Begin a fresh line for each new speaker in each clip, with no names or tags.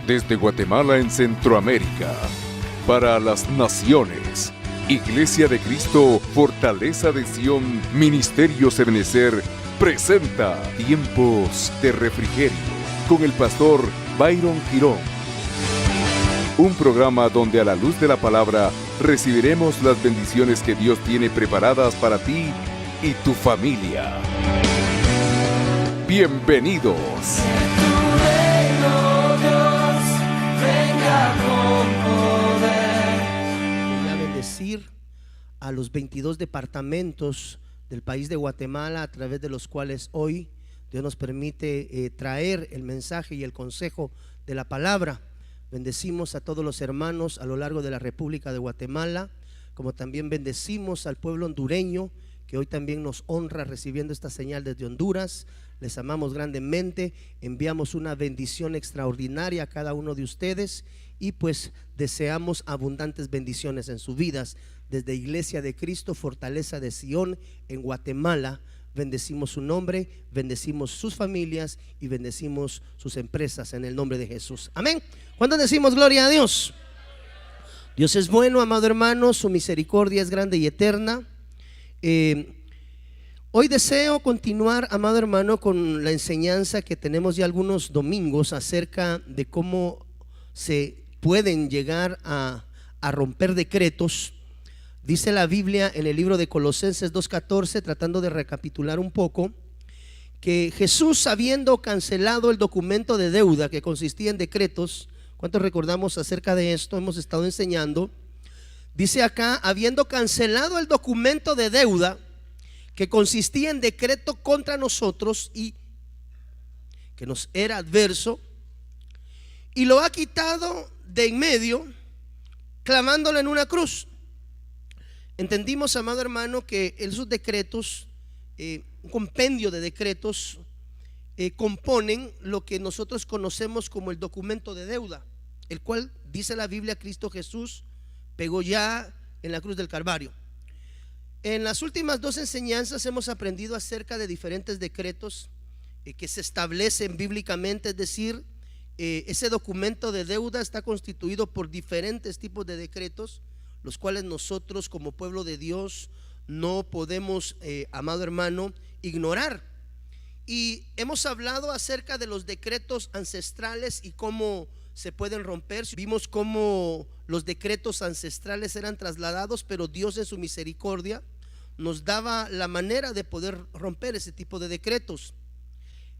desde Guatemala en Centroamérica, para las naciones. Iglesia de Cristo, Fortaleza de Sion, Ministerio Ebenecer, presenta Tiempos de Refrigerio con el pastor Byron Girón. Un programa donde a la luz de la palabra recibiremos las bendiciones que Dios tiene preparadas para ti y tu familia. Bienvenidos.
Voy a bendecir a los 22 departamentos del país de Guatemala, a través de los cuales hoy Dios nos permite traer el mensaje y el consejo de la palabra. Bendecimos a todos los hermanos a lo largo de la República de Guatemala, como también bendecimos al pueblo hondureño, que hoy también nos honra recibiendo esta señal desde Honduras. Les amamos grandemente, enviamos una bendición extraordinaria a cada uno de ustedes y pues deseamos abundantes bendiciones en sus vidas. Desde Iglesia de Cristo, Fortaleza de Sion en Guatemala, bendecimos su nombre, bendecimos sus familias y bendecimos sus empresas en el nombre de Jesús. Amén. ¿Cuándo decimos gloria a Dios? Dios es bueno, amado hermano, su misericordia es grande y eterna. Hoy deseo continuar, amado hermano, con la enseñanza que tenemos ya algunos domingos acerca de cómo se pueden llegar a romper decretos. Dice la Biblia en el libro de Colosenses 2:14, tratando de recapitular un poco, que Jesús, habiendo cancelado el documento de deuda que consistía en decretos, ¿cuántos recordamos acerca de esto? Hemos estado enseñando. Dice acá, habiendo cancelado el documento de deuda que consistía en decreto contra nosotros y que nos era adverso, y lo ha quitado de en medio, clavándolo en una cruz. Entendimos, amado hermano, que esos decretos, un compendio de decretos, componen lo que nosotros conocemos como el documento de deuda, el cual, dice la Biblia, Cristo Jesús pegó ya en la cruz del Calvario. En las últimas dos enseñanzas hemos aprendido acerca de diferentes decretos que se establecen bíblicamente, es decir, ese documento de deuda está constituido por diferentes tipos de decretos, los cuales nosotros como pueblo de Dios no podemos, amado hermano, ignorar. Y hemos hablado acerca de los decretos ancestrales y cómo se pueden romper. Vimos cómo los decretos ancestrales eran trasladados, pero Dios en su misericordia nos daba la manera de poder romper ese tipo de decretos.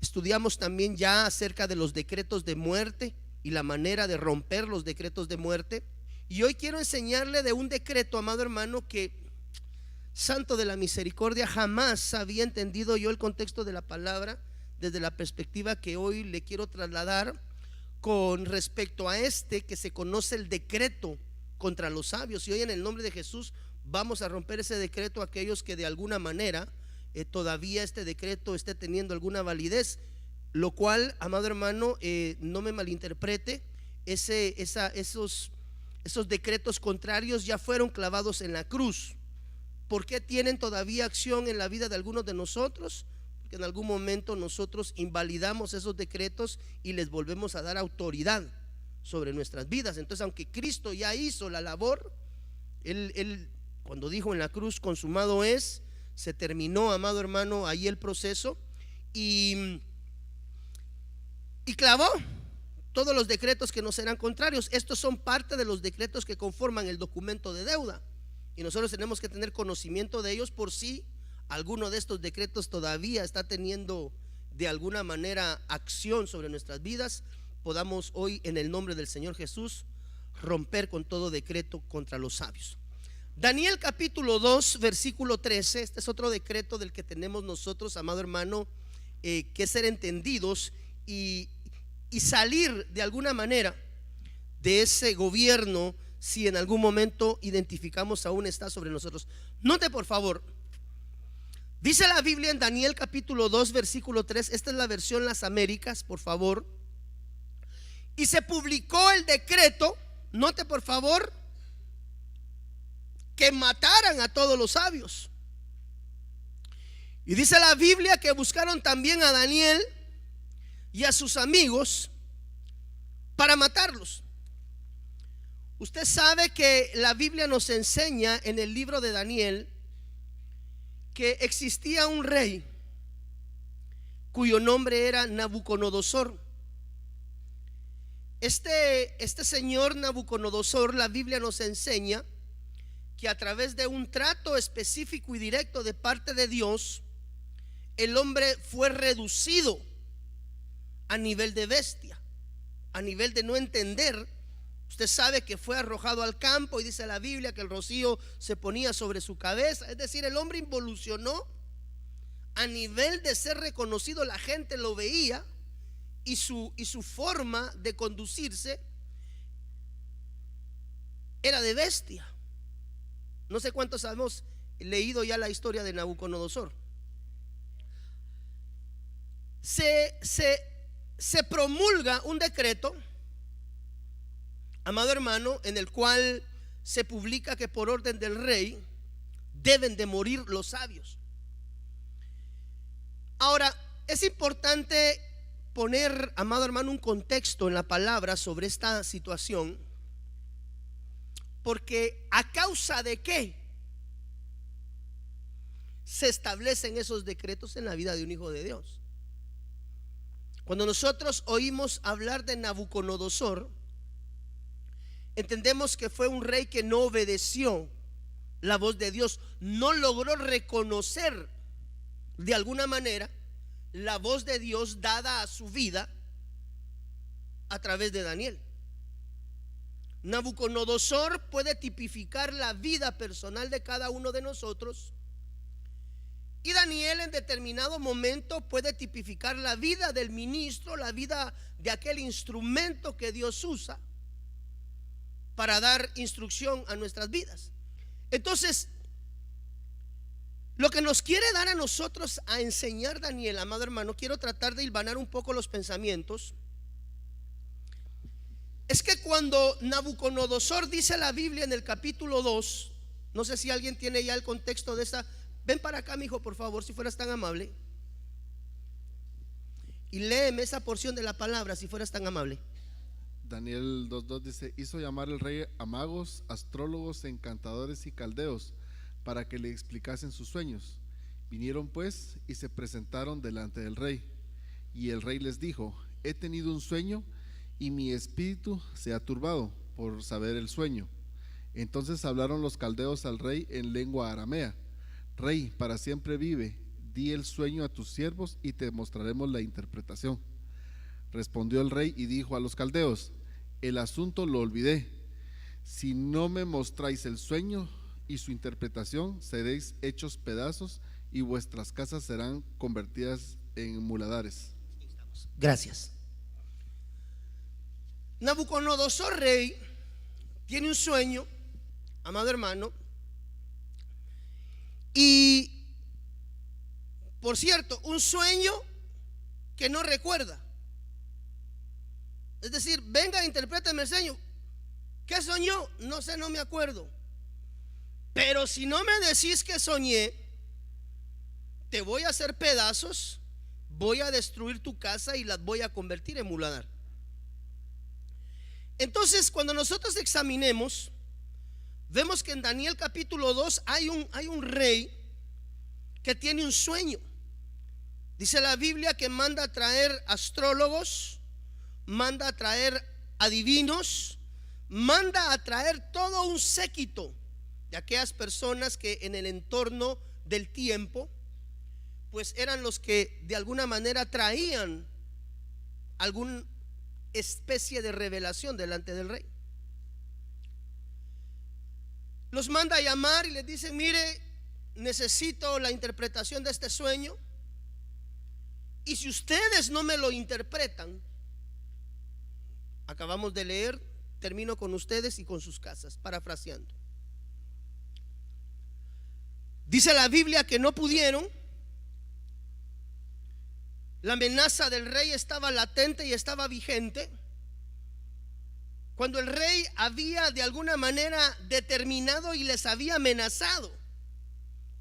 Estudiamos también ya acerca de los decretos de muerte y la manera de romper los decretos de muerte. Y hoy quiero enseñarle de un decreto, amado hermano, que, santo de la misericordia, jamás había entendido yo el contexto de la palabra desde la perspectiva que hoy le quiero trasladar con respecto a este que se conoce el decreto contra los sabios. Y hoy, en el nombre de Jesús, vamos a romper ese decreto a aquellos que de alguna manera todavía este decreto esté teniendo alguna validez, lo cual, amado hermano, no me malinterprete, esos decretos contrarios ya fueron clavados en la cruz. ¿Por qué tienen todavía acción en la vida de algunos de nosotros? Porque en algún momento nosotros invalidamos esos decretos y les volvemos a dar autoridad sobre nuestras vidas. Entonces, aunque Cristo ya hizo la labor, Él cuando dijo en la cruz consumado es, se terminó, amado hermano, ahí el proceso y clavó todos los decretos que nos eran contrarios. Estos son parte de los decretos que conforman el documento de deuda, y nosotros tenemos que tener conocimiento de ellos por si alguno de estos decretos todavía está teniendo de alguna manera acción sobre nuestras vidas. Podamos hoy, en el nombre del Señor Jesús, romper con todo decreto contra los sabios. Daniel capítulo 2 versículo 13. Este es otro decreto del que tenemos nosotros, amado hermano, que ser entendidos y salir de alguna manera de ese gobierno si en algún momento identificamos aún está sobre nosotros. Note por favor, dice la Biblia en Daniel capítulo 2 versículo 3. Esta es la versión Las Américas, por favor. Y se publicó el decreto, note por favor, que mataran a todos los sabios. Y dice la Biblia que buscaron también a Daniel y a sus amigos para matarlos. Usted sabe que la Biblia nos enseña en el libro de Daniel que existía un rey cuyo nombre era Nabucodonosor. Este señor Nabucodonosor, la Biblia nos enseña que a través de un trato específico y directo de parte de Dios, el hombre fue reducido a nivel de bestia, a nivel de no entender. Usted sabe que fue arrojado al campo y dice la Biblia que el rocío se ponía sobre su cabeza. Es decir, el hombre involucionó a nivel de ser reconocido. La gente lo veía y su forma de conducirse era de bestia. No sé cuántos hemos leído ya la historia de Nabucodonosor. Se promulga un decreto, amado hermano, en el cual se publica que por orden del rey deben de morir los sabios. Ahora, es importante poner, amado hermano, un contexto en la palabra sobre esta situación, porque a causa de qué se establecen esos decretos en la vida de un hijo de Dios. Cuando nosotros oímos hablar de Nabucodonosor, entendemos que fue un rey que no obedeció la voz de Dios, no logró reconocer de alguna manera la voz de Dios dada a su vida a través de Daniel. Nabucodonosor puede tipificar la vida personal de cada uno de nosotros, y Daniel en determinado momento puede tipificar la vida del ministro, la vida de aquel instrumento que Dios usa para dar instrucción a nuestras vidas. Entonces, lo que nos quiere dar a nosotros a enseñar Daniel, amado hermano, quiero tratar de hilvanar un poco los pensamientos. Es que cuando Nabucodonosor, dice la Biblia en el capítulo 2, no sé si alguien tiene ya el contexto de esa. Ven para acá, mi hijo, por favor, si fueras tan amable, y léeme esa porción de la palabra, si fueras tan amable.
Daniel 2:2 dice: hizo llamar el rey a magos, astrólogos, encantadores y caldeos para que le explicasen sus sueños. Vinieron pues y se presentaron delante del rey, y el rey les dijo: he tenido un sueño y mi espíritu se ha turbado por saber el sueño. Entonces hablaron los caldeos al rey en lengua aramea: Rey, para siempre vive, di el sueño a tus siervos y te mostraremos la interpretación. Respondió el rey y dijo a los caldeos: el asunto lo olvidé. Si no me mostráis el sueño y su interpretación, seréis hechos pedazos y vuestras casas serán convertidas en muladares.
Gracias. Nabucodonosor, rey, tiene un sueño, amado hermano, y por cierto, un sueño que no recuerda. Es decir, venga, interprétame el sueño. ¿Qué soñó? No sé, no me acuerdo. Pero si no me decís que soñé, te voy a hacer pedazos, voy a destruir tu casa y las voy a convertir en muladar. Entonces, cuando nosotros examinemos, vemos que en Daniel capítulo 2 hay un rey que tiene un sueño. Dice la Biblia que manda a traer astrólogos, manda a traer adivinos, manda a traer todo un séquito de aquellas personas que en el entorno del tiempo pues eran los que de alguna manera traían alguna especie de revelación delante del rey. Los manda a llamar y les dice: mire, necesito la interpretación de este sueño, y si ustedes no me lo interpretan, acabamos de leer, termino con ustedes y con sus casas, parafraseando. Dice la Biblia que no pudieron. La amenaza del rey estaba latente y estaba vigente. Cuando el rey había de alguna manera determinado y les había amenazado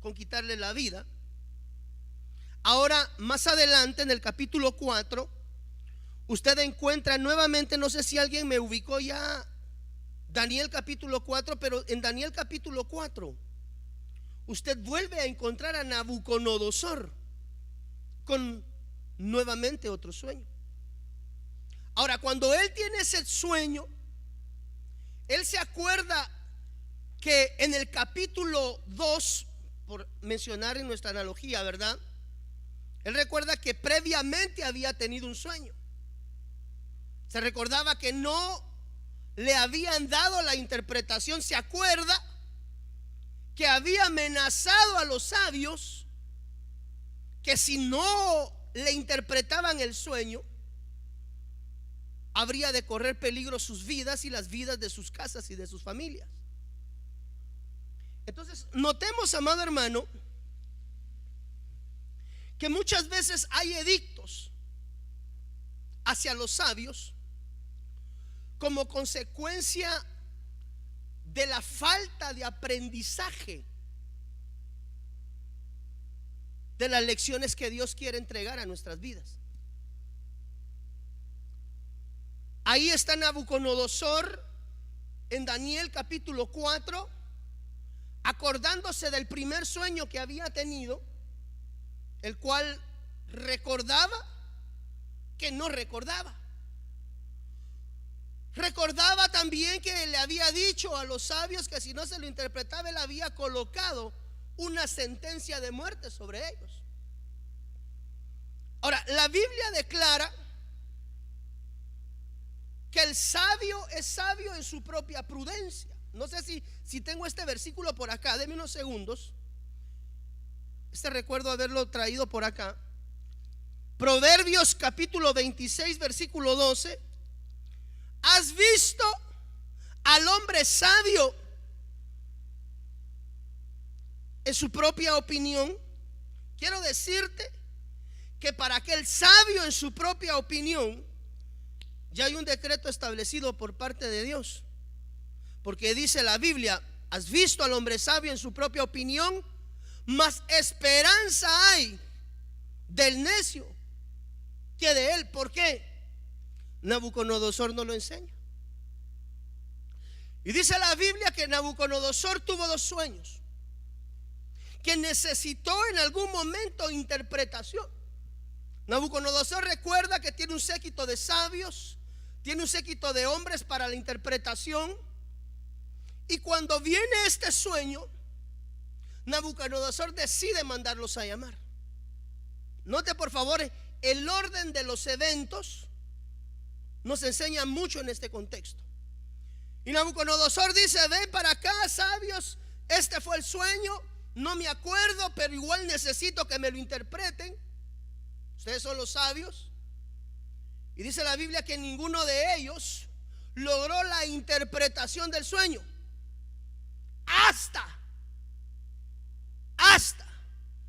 con quitarle la vida, ahora más adelante en el capítulo 4, usted encuentra nuevamente, no sé si alguien me ubicó ya, Daniel capítulo 4, pero en Daniel capítulo 4 usted vuelve a encontrar a Nabucodonosor con nuevamente otro sueño. Ahora, cuando él tiene ese sueño, él se acuerda que en el capítulo 2, por mencionar en nuestra analogía, ¿verdad? Él recuerda que previamente había tenido un sueño. Se recordaba que no le habían dado la interpretación. Se acuerda que había amenazado a los sabios que si no le interpretaban el sueño, habría de correr peligro sus vidas y las vidas de sus casas y de sus familias. Entonces, notemos, amado hermano, que muchas veces hay edictos hacia los sabios como consecuencia de la falta de aprendizaje de las lecciones que Dios quiere entregar a nuestras vidas. Ahí está Nabucodonosor en Daniel capítulo 4, acordándose del primer sueño que había tenido, el cual recordaba que no recordaba. Recordaba también que le había dicho a los sabios que si no se lo interpretaba, él había colocado una sentencia de muerte sobre ellos. Ahora, la Biblia declara que el sabio es sabio en su propia prudencia. No sé si tengo este versículo por acá, denme unos segundos. Recuerdo haberlo traído por acá. Proverbios capítulo 26, versículo 12. ¿Has visto al hombre sabio en su propia opinión? Quiero decirte que para aquel sabio en su propia opinión, ya hay un decreto establecido por parte de Dios. Porque dice la Biblia: ¿has visto al hombre sabio en su propia opinión? Mas esperanza hay del necio que de él. ¿Por qué? Nabucodonosor no lo enseña. Y dice la Biblia que Nabucodonosor tuvo dos sueños, que necesitó en algún momento interpretación. Nabucodonosor recuerda que tiene un séquito de sabios, tiene un séquito de hombres para la interpretación. Y cuando viene este sueño, Nabucodonosor decide mandarlos a llamar. Note por favor, el orden de los eventos nos enseña mucho en este contexto. Y Nabucodonosor dice: ven para acá, sabios, este fue el sueño, no me acuerdo, pero igual necesito que me lo interpreten. Ustedes son los sabios. Y dice la Biblia que ninguno de ellos logró la interpretación del sueño hasta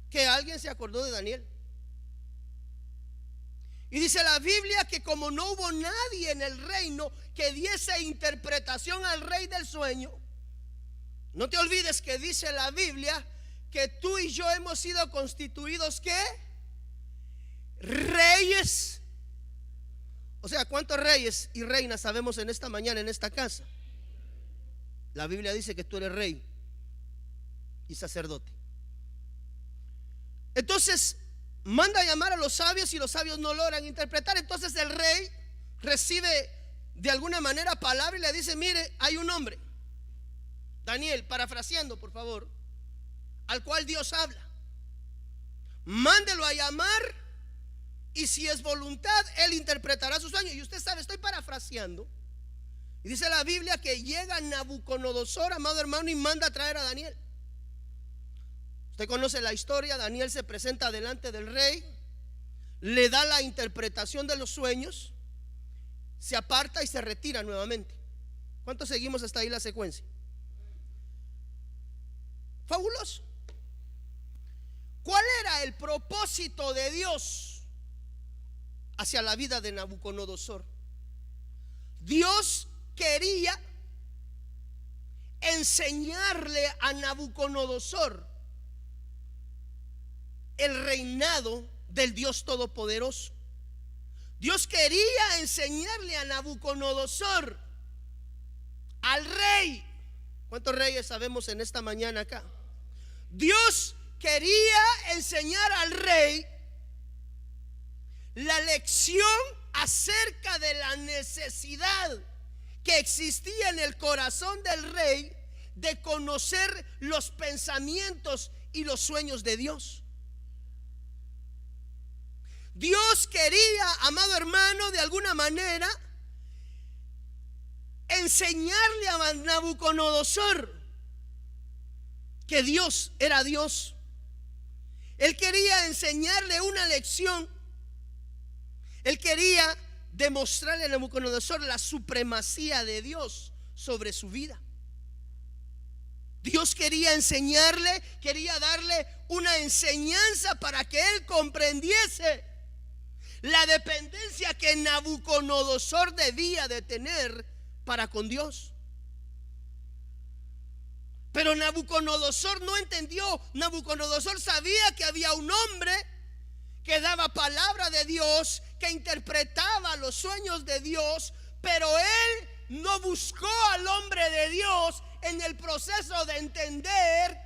que alguien se acordó de Daniel. Y dice la Biblia que como no hubo nadie en el reino que diese interpretación al rey del sueño, no te olvides que dice la Biblia que tú y yo hemos sido constituidos ¿qué? Reyes. O sea, ¿cuántos reyes y reinas sabemos en esta mañana en esta casa? La Biblia dice que tú eres rey y sacerdote. Entonces manda a llamar a los sabios y los sabios no logran interpretar. Entonces el rey recibe de alguna manera palabra y le dice: mire, hay un hombre, Daniel, parafraseando por favor, al cual Dios habla. Mándelo a llamar y si es voluntad, él interpretará su sueño. Y usted sabe, estoy parafraseando. Y dice la Biblia que llega Nabucodonosor, amado hermano, y manda a traer a Daniel. Usted conoce la historia. Daniel se presenta delante del rey, le da la interpretación de los sueños, se aparta y se retira nuevamente. ¿Cuántos seguimos hasta ahí la secuencia? Fabuloso. ¿Cuál era el propósito de Dios hacia la vida de Nabucodonosor? Dios quería enseñarle a Nabucodonosor el reinado del Dios Todopoderoso. Dios quería enseñarle a Nabucodonosor, al rey. ¿Cuántos reyes sabemos en esta mañana acá? Dios quería enseñar al rey la lección acerca de la necesidad que existía en el corazón del rey de conocer los pensamientos y los sueños de Dios. Dios quería, amado hermano, de alguna manera enseñarle a Nabucodonosor que Dios era Dios. Él quería enseñarle una lección. Él quería demostrarle a Nabucodonosor la supremacía de Dios sobre su vida. Dios quería enseñarle, quería darle una enseñanza para que él comprendiese la dependencia que Nabucodonosor debía de tener para con Dios. Pero Nabucodonosor no entendió. Nabucodonosor sabía que había un hombre que daba palabra de Dios, que interpretaba los sueños de Dios, pero él no buscó al hombre de Dios en el proceso de entender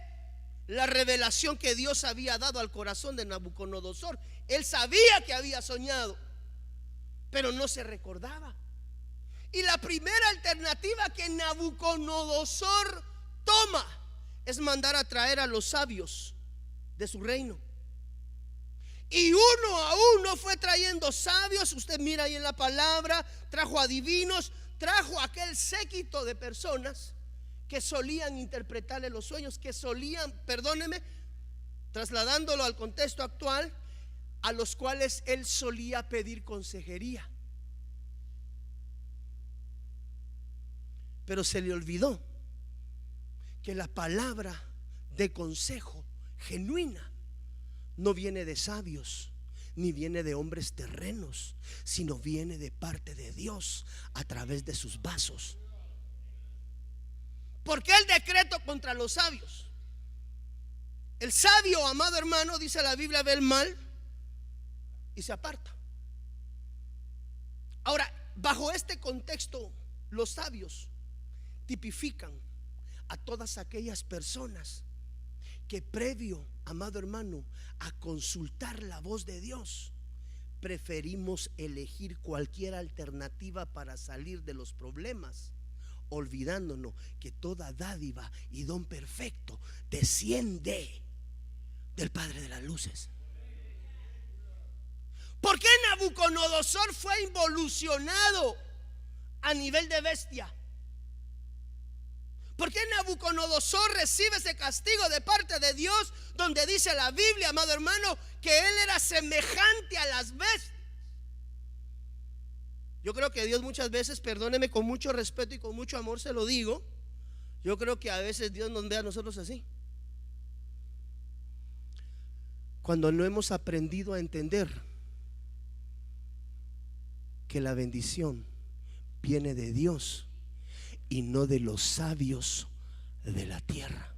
la revelación que Dios había dado al corazón de Nabucodonosor. Él sabía que había soñado, pero no se recordaba. Y la primera alternativa que Nabucodonosor toma es mandar a traer a los sabios de su reino. Y uno a uno fue trayendo sabios. Usted mira ahí en la palabra, trajo adivinos, trajo aquel séquito de personas que solían interpretarle los sueños, que solían, perdóneme, trasladándolo al contexto actual, a los cuales él solía pedir consejería. Pero se le olvidó que la palabra de consejo genuina no viene de sabios, ni viene de hombres terrenos, sino viene de parte de Dios a través de sus vasos. ¿Por qué el decreto contra los sabios? El sabio, amado hermano, dice la Biblia, ve el mal y se aparta. Ahora, bajo este contexto, los sabios tipifican a todas aquellas personas que previo, amado hermano, a consultar la voz de Dios, preferimos elegir cualquier alternativa para salir de los problemas, olvidándonos que toda dádiva y don perfecto desciende del Padre de las luces. ¿Por qué Nabucodonosor fue involucionado a nivel de bestia? ¿Por qué Nabucodonosor recibe ese castigo de parte de Dios, donde dice la Biblia, amado hermano, que él era semejante a las bestias? Yo creo que Dios muchas veces, perdóneme, con mucho respeto y con mucho amor se lo digo, yo creo que a veces Dios nos ve a nosotros así, cuando no hemos aprendido a entender que la bendición viene de Dios y no de los sabios de la tierra.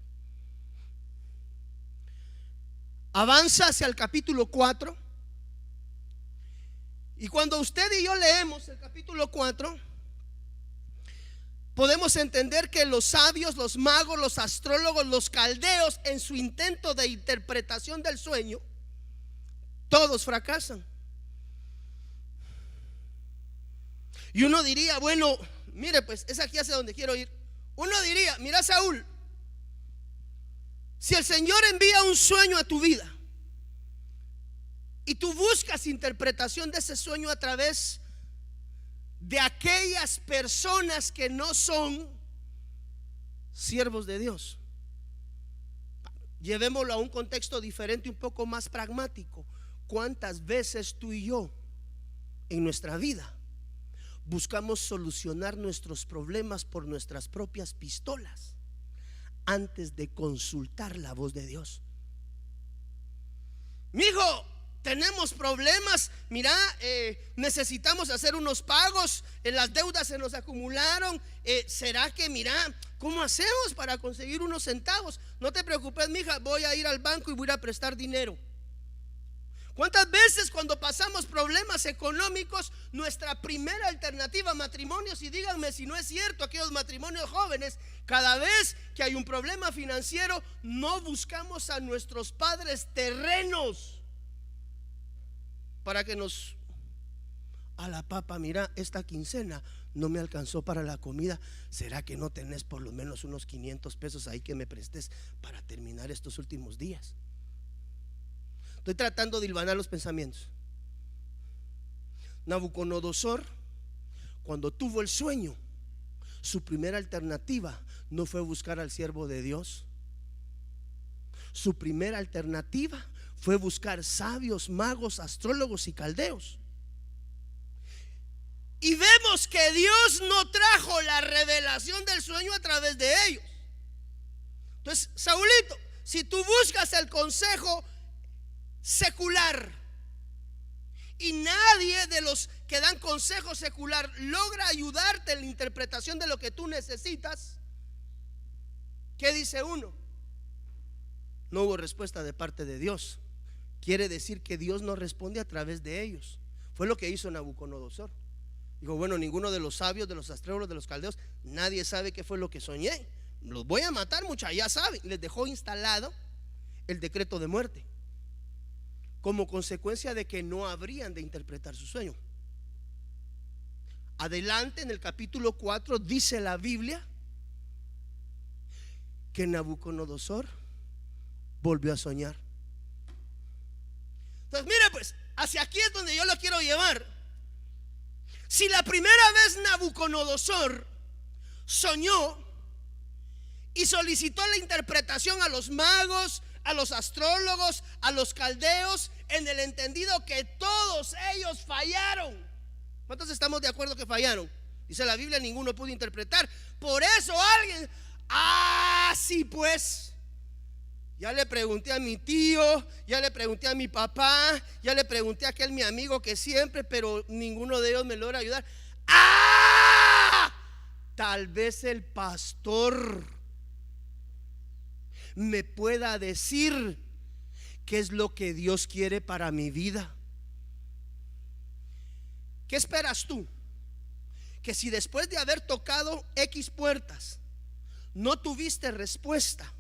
Avanza hacia el capítulo 4. Y cuando usted y yo leemos el capítulo 4, podemos entender que los sabios, los magos, los astrólogos, los caldeos, en su intento de interpretación del sueño, todos fracasan. Y uno diría, bueno, mire, pues es aquí hacia donde quiero ir. Uno diría, mira, Saúl, si el Señor envía un sueño a tu vida y tú buscas interpretación de ese sueño a través de aquellas personas que no son siervos de Dios, llevémoslo a un contexto diferente, un poco más pragmático. ¿Cuántas veces tú y yo en nuestra vida buscamos solucionar nuestros problemas por nuestras propias pistolas antes de consultar la voz de Dios? Mijo, tenemos problemas, mira, necesitamos hacer unos pagos, las deudas se nos acumularon, ¿será que, mira, cómo hacemos para conseguir unos centavos? No te preocupes, mija, voy a ir al banco y voy a ir a prestar dinero. ¿Cuántas veces cuando pasamos problemas económicos, nuestra primera alternativa, matrimonios, y díganme si no es cierto, aquellos matrimonios jóvenes, cada vez que hay un problema financiero, no buscamos a nuestros padres terrenos para que nos, a la papa, mira, esta quincena no me alcanzó para la comida, ¿será que no tenés por lo menos unos 500 pesos ahí que me prestes para terminar estos últimos días? Estoy tratando de hilvanar los pensamientos. Nabucodonosor, cuando tuvo el sueño, su primera alternativa no fue buscar al siervo de Dios. Su primera alternativa fue buscar sabios, magos, astrólogos y caldeos. Y vemos que Dios no trajo la revelación del sueño a través de ellos. Entonces, Saulito, si tú buscas el consejo secular y nadie de los que dan consejo secular logra ayudarte en la interpretación de lo que tú necesitas, ¿qué dice uno? No hubo respuesta de parte de Dios. Quiere decir que Dios no responde a través de ellos. Fue lo que hizo Nabucodonosor. Dijo, bueno, ninguno de los sabios, de los astrólogos, de los caldeos, nadie sabe qué fue lo que soñé. Los voy a matar, muchachos, ya saben. Les dejó instalado el decreto de muerte, como consecuencia de que no habrían de interpretar su sueño. Adelante en el capítulo 4 dice la Biblia que Nabucodonosor volvió a soñar. Entonces mire pues, hacia aquí es donde yo lo quiero llevar. Si la primera vez Nabucodonosor soñó y solicitó la interpretación a los magos, a los astrólogos, a los caldeos, en el entendido que todos ellos fallaron. ¿Cuántos estamos de acuerdo que fallaron? Dice la Biblia, ninguno pudo interpretar. Por eso alguien, sí pues, ya le pregunté a mi tío, ya le pregunté a mi papá, ya le pregunté a aquel mi amigo que siempre, pero ninguno de ellos me logra ayudar. Tal vez el pastor me pueda decir qué es lo que Dios quiere para mi vida. ¿Qué esperas tú? Que si después de haber tocado X puertas no tuviste respuesta,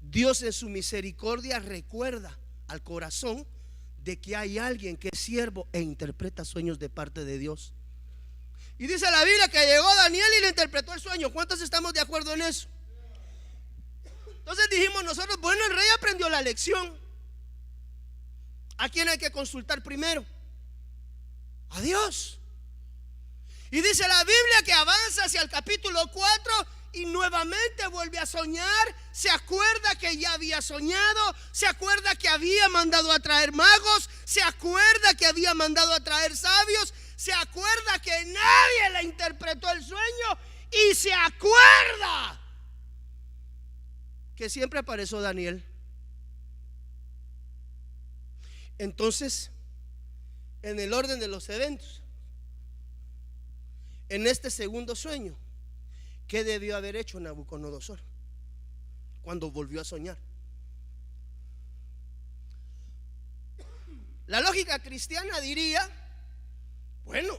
Dios en su misericordia recuerda al corazón de que hay alguien que es siervo e interpreta sueños de parte de Dios. Y dice la Biblia que llegó Daniel y le interpretó el sueño. ¿Cuántos estamos de acuerdo en eso? Entonces dijimos nosotros, bueno, el rey aprendió la lección. ¿A quién hay que consultar primero? A Dios. Y dice la Biblia que avanza hacia el capítulo 4 y nuevamente vuelve a soñar. Se acuerda que ya había soñado, se acuerda que había mandado a traer magos, se acuerda que había mandado a traer sabios, se acuerda que nadie le interpretó el sueño y se acuerda que siempre apareció Daniel. Entonces, en el orden de los eventos, en este segundo sueño, ¿qué debió haber hecho Nabucodonosor cuando volvió a soñar? La lógica cristiana diría, bueno,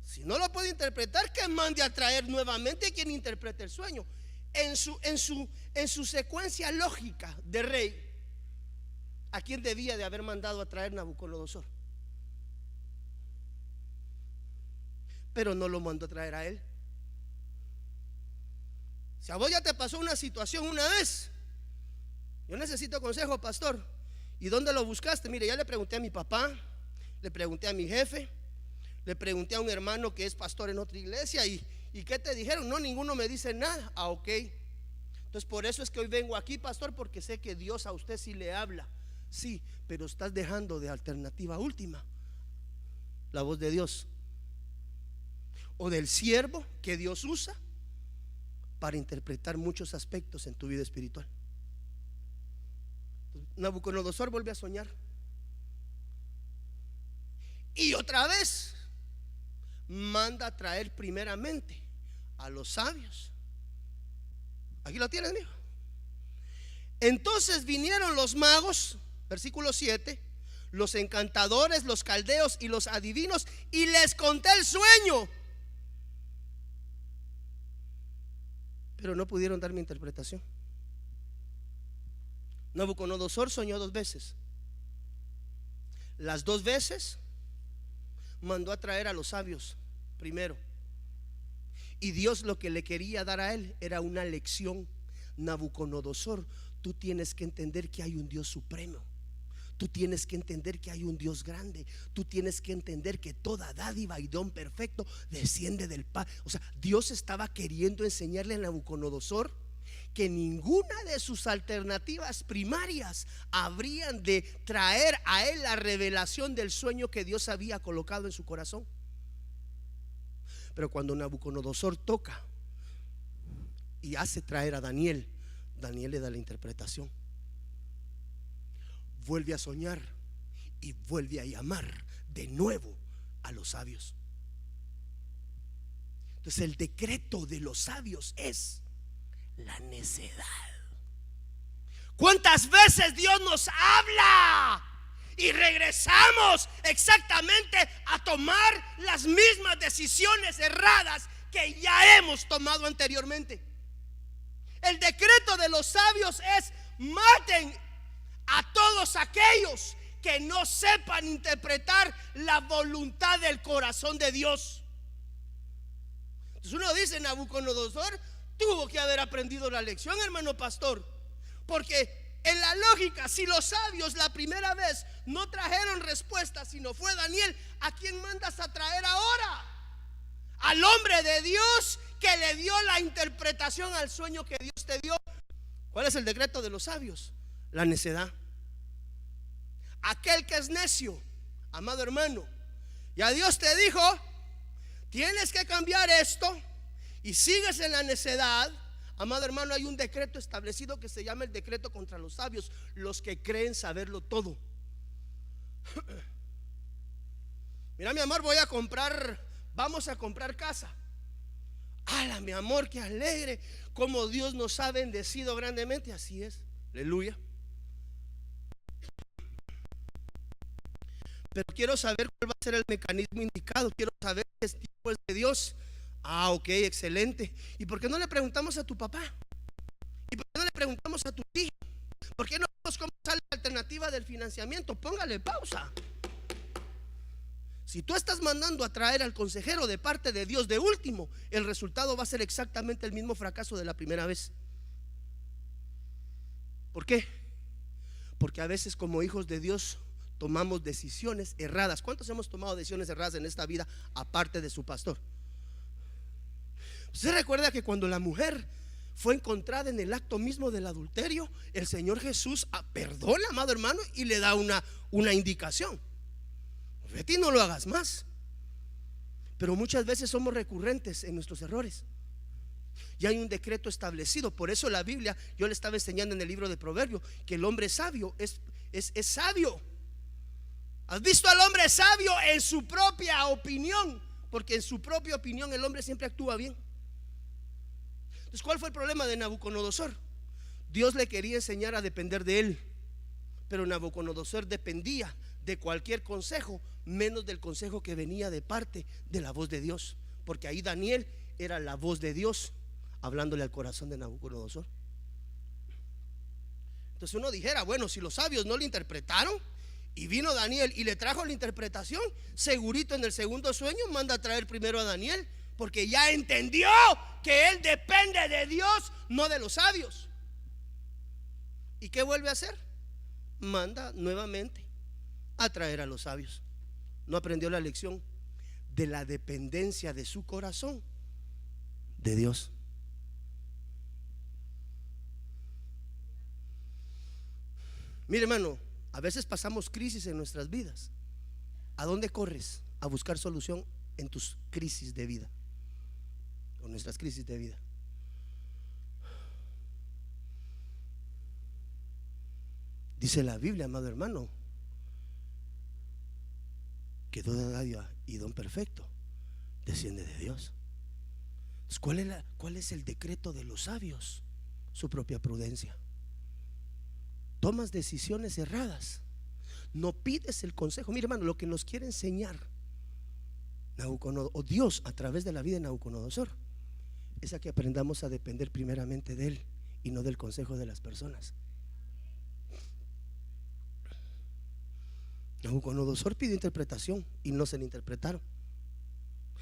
si no lo puede interpretar, que mande a traer nuevamente quien interprete el sueño. En su secuencia lógica de rey, ¿a quién debía de haber mandado a traer Nabucodonosor? Pero no lo mandó a traer a él. Si a vos ya te pasó una situación una vez, yo necesito consejo, pastor. ¿Y dónde lo buscaste? Mire, ya le pregunté a mi papá, le pregunté a mi jefe, le pregunté a un hermano que es pastor en otra iglesia. ¿Y qué te dijeron? No, ninguno me dice nada. Ok. Entonces por eso es que hoy vengo aquí, pastor, porque sé que Dios a usted sí le habla. Sí, pero estás dejando de alternativa última la voz de Dios o del siervo que Dios usa para interpretar muchos aspectos en tu vida espiritual. Nabucodonosor vuelve a soñar y otra vez manda a traer primeramente a los sabios. Aquí lo tienes, mijo. Entonces vinieron los magos, versículo 7, los encantadores, los caldeos y los adivinos, y les conté el sueño, pero no pudieron dar mi interpretación. Nabucodonosor soñó 2 veces. Las 2 veces mandó a traer a los sabios primero, y Dios lo que le quería dar a él era una lección. Nabucodonosor, tú tienes que entender que hay un Dios supremo. Tú tienes que entender que hay un Dios grande. Tú tienes que entender que toda dádiva y don perfecto desciende del Padre. O sea, Dios estaba queriendo enseñarle a Nabucodonosor que ninguna de sus alternativas primarias habrían de traer a él la revelación del sueño que Dios había colocado en su corazón. Pero cuando Nabucodonosor toca y hace traer a Daniel, Daniel le da la interpretación, vuelve a soñar y vuelve a llamar de nuevo a los sabios. Entonces el decreto de los sabios es la necedad. ¿Cuántas veces Dios nos habla y regresamos exactamente a tomar las mismas decisiones erradas que ya hemos tomado anteriormente? El decreto de los sabios es: maten a todos aquellos que no sepan interpretar la voluntad del corazón de Dios. Entonces uno dice, Nabucodonosor tuvo que haber aprendido la lección, hermano pastor, porque en la lógica, si los sabios la primera vez no trajeron respuesta, sino fue Daniel, ¿a quién mandas a traer ahora? Al hombre de Dios que le dio la interpretación al sueño que Dios te dio. ¿Cuál es el decreto de los sabios? La necedad. Aquel que es necio, amado hermano, ya Dios te dijo, tienes que cambiar esto, y sigues en la necedad, amado hermano, hay un decreto establecido que se llama el decreto contra los sabios, los que creen saberlo todo. Mira, mi amor, vamos a comprar casa. ¡Hala, mi amor, qué alegre! Como Dios nos ha bendecido grandemente. Así es, aleluya. Pero quiero saber cuál va a ser el mecanismo indicado. Quiero saber qué tipo es de Dios. Ah, ok, excelente. ¿Y por qué no le preguntamos a tu papá? ¿Y por qué no le preguntamos a tu hijo? ¿Por qué no vemos cómo sale la alternativa del financiamiento? Póngale pausa. Si tú estás mandando a traer al consejero de parte de Dios de último, el resultado va a ser exactamente el mismo fracaso de la primera vez. ¿Por qué? Porque a veces como hijos de Dios tomamos decisiones erradas. ¿Cuántos hemos tomado decisiones erradas en esta vida aparte de su pastor? ¿Usted recuerda que cuando la mujer fue encontrada en el acto mismo del adulterio, el Señor Jesús perdona, amado hermano, y le da una indicación? Vete y no lo hagas más. Pero muchas veces somos recurrentes en nuestros errores. Ya hay un decreto establecido. Por eso la Biblia, yo le estaba enseñando en el libro de Proverbios, que el hombre sabio es sabio. ¿Has visto al hombre sabio en su propia opinión? Porque en su propia opinión el hombre siempre actúa bien. Entonces, ¿cuál fue el problema de Nabucodonosor? Dios le quería enseñar a depender de él, pero Nabucodonosor dependía de cualquier consejo, menos del consejo que venía de parte de la voz de Dios, porque ahí Daniel era la voz de Dios hablándole al corazón de Nabucodonosor. Entonces uno dijera, bueno, si los sabios no le interpretaron y vino Daniel y le trajo la interpretación, segurito en el segundo sueño manda a traer primero a Daniel, porque ya entendió que él depende de Dios, no de los sabios. ¿Y qué vuelve a hacer? Manda nuevamente a traer a los sabios. No aprendió la lección de la dependencia de su corazón de Dios. Mire, hermano, a veces pasamos crisis en nuestras vidas. ¿A dónde corres a buscar solución en tus crisis de vida? O nuestras crisis de vida. Dice la Biblia, amado hermano, que toda dádiva y don perfecto desciende de Dios. Entonces, ¿cuál es el decreto de los sabios? Su propia prudencia. Tomas decisiones erradas, no pides el consejo. Mire, hermano, lo que nos quiere enseñar o Dios a través de la vida de Nabucodonosor es a que aprendamos a depender primeramente de Él y no del consejo de las personas. Nabucodonosor pidió interpretación y no se le interpretaron.